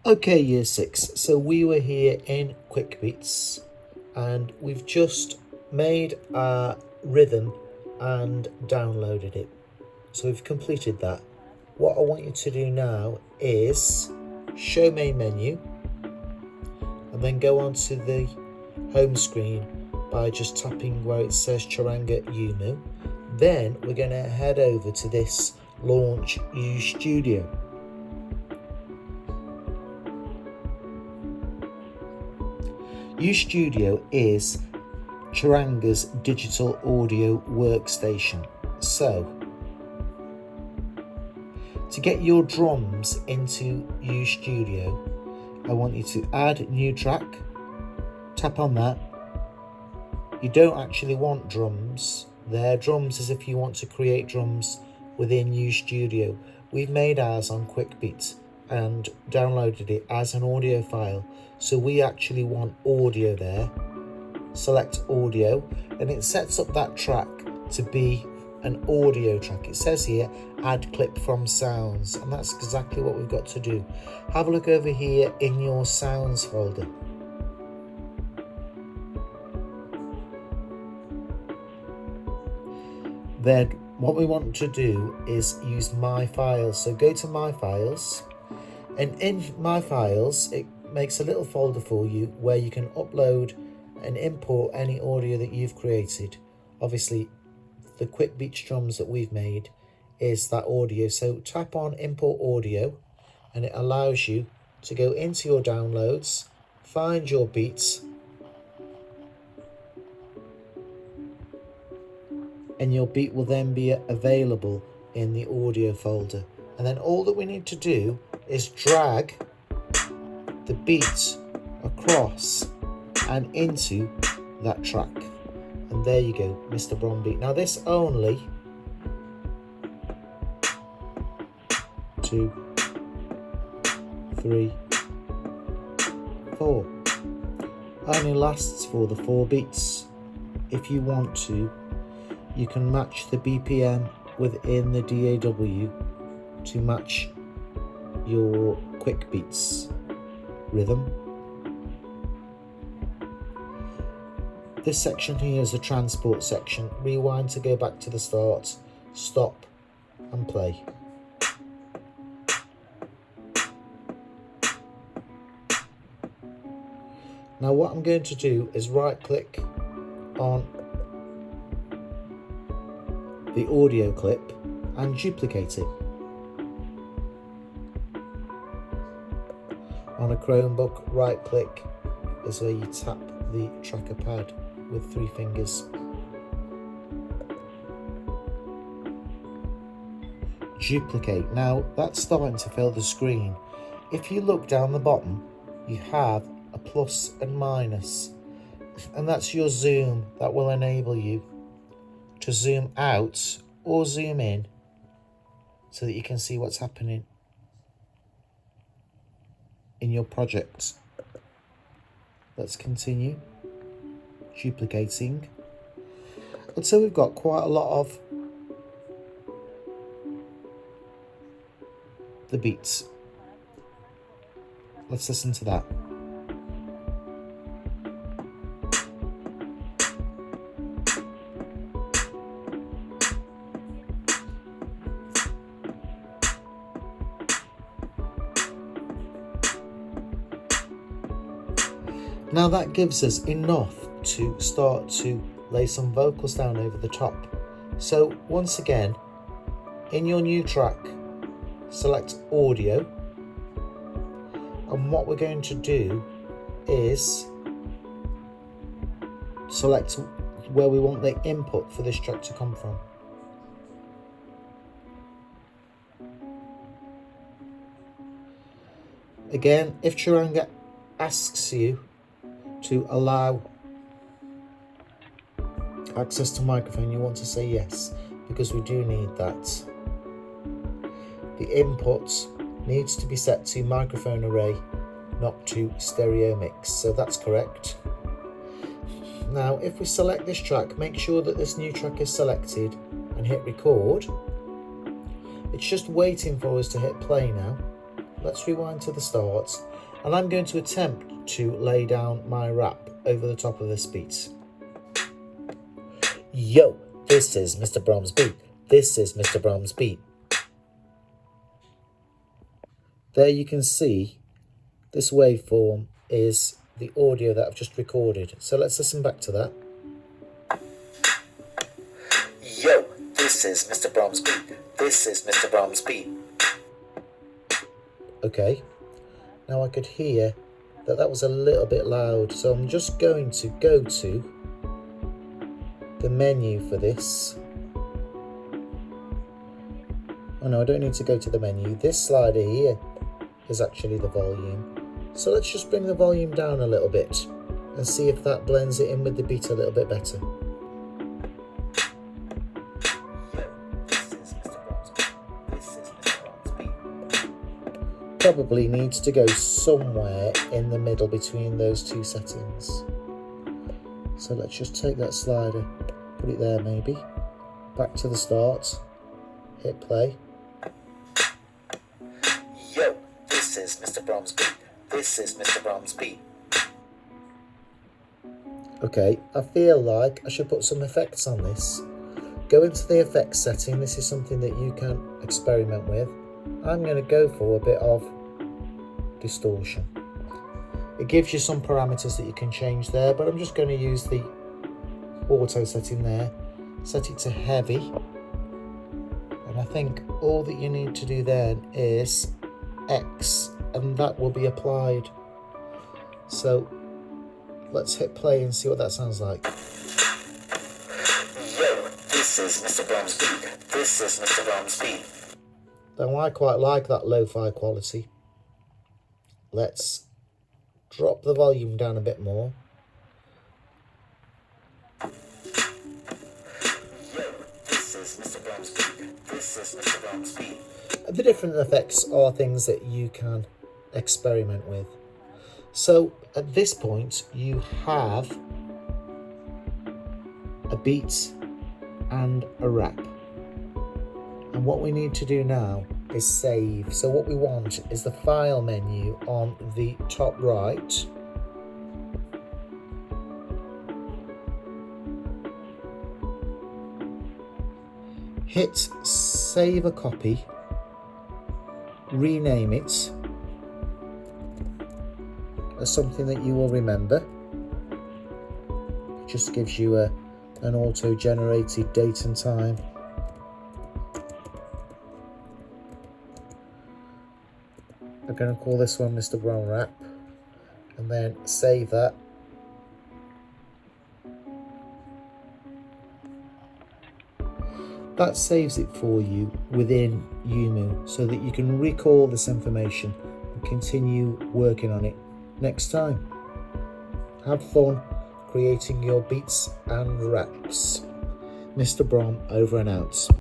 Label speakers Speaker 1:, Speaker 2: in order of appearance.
Speaker 1: Okay, year 6. So we were here in QuickBeats and we've just made our rhythm and downloaded it. So we've completed that. What I want you to do now is show main menu and then go on to the home screen by just tapping where it says Charanga Yumu. Then we're going to head over to this launch Studio. Studio is Charanga's digital audio workstation. So, to get your drums into Studio, I want you to add new track, tap on that. You don't actually want drums there. Drums is if you want to create drums within Studio. We've made ours on QuickBeats and downloaded it as an audio file. So we actually want audio there. Select audio and it sets up that track to be an audio track. It says here add clip from sounds, and that's exactly what we've got to do. Have a look over here in your sounds folder. Then what we want to do is use my files. So go to my files, and in my files it makes a little folder for you where you can upload and import any audio that you've created. Obviously the QuickBeats drums that we've made is that audio, so tap on import audio and it allows you to go into your downloads, find your beats, and your beat will then be available in the audio folder. And then all that we need to do is drag the beat across and into that track. And there you go, Mr. Brombeat. Now this only 2, 3, 4 only lasts for the 4 beats. If you want to, you can match the BPM within the DAW to match your QuickBeats rhythm. This section here is the transport section. Rewind to go back to the start, stop and play. Now what I'm going to do is right click on the audio clip and duplicate it. On a Chromebook, right click is where you tap the tracker pad with 3 fingers. Duplicate. Now that's starting to fill the screen. If you look down the bottom, you have a plus and minus, and that's your zoom. That will enable you to zoom out or zoom in so that you can see what's happening in your project. Let's continue duplicating until we've got quite a lot of the beats. Let's listen to that. Now that gives us enough to start to lay some vocals down over the top. So once again, in your new track, select audio, and what we're going to do is select where we want the input for this track to come from. Again, if Charanga asks you to allow access to microphone, you want to say yes, because we do need that. The input needs to be set to microphone array, not to stereo mix, so that's correct. Now if we select this track, make sure that this new track is selected and hit record. It's just waiting for us to hit play now. let's rewind to the start, and I'm going to attempt to lay down my rap over the top of this beat. Yo, this is Mr. Brom's beat. This is Mr. Brom's beat. There you can see this waveform is the audio that I've just recorded. So let's listen back to that. Yo, this is Mr. Brom's beat. This is Mr. Brom's beat. Okay, now I could hear that that was a little bit loud, so I'm just going to go to the menu for this. Oh no, I don't need to go to the menu. This slider here is actually the volume. So let's just bring the volume down a little bit and see if that blends it in with the beat a little bit better. Probably needs to go somewhere in the middle between those two settings. So let's just take that slider, put it there maybe, back to the start, hit play. Yo, this is Mr. Brom's beat. This is Mr. Brom's beat. Okay, I feel like I should put some effects on this. Go into the effects setting. This is something that you can experiment with. I'm going to go for a bit of distortion. It gives you some parameters that you can change there, but I'm just going to use the auto setting there. Set it to heavy. And I think all that you need to do then is X, and that will be applied. So let's hit play and see what that sounds like. Yo, this is Mr. Brom's beat. This is Mr. Brom's beat. Now I quite like that lo-fi quality. Let's drop the volume down a bit more. Yo, this is Mr. Brom's beat. This is Mr. Brom's beat. The different effects are things that you can experiment with. So at this point you have a beat and a rap, and what we need to do now is save. So what we want is the file menu on the top right. Hit save a copy, rename it as something that you will remember. It just gives you an auto-generated date and time. I'm going to call this one Mr. Brom Rap, and then save that. That saves it for you within Yumu so that you can recall this information and continue working on it next time. Have fun creating your beats and raps. Mr. Brom over and out.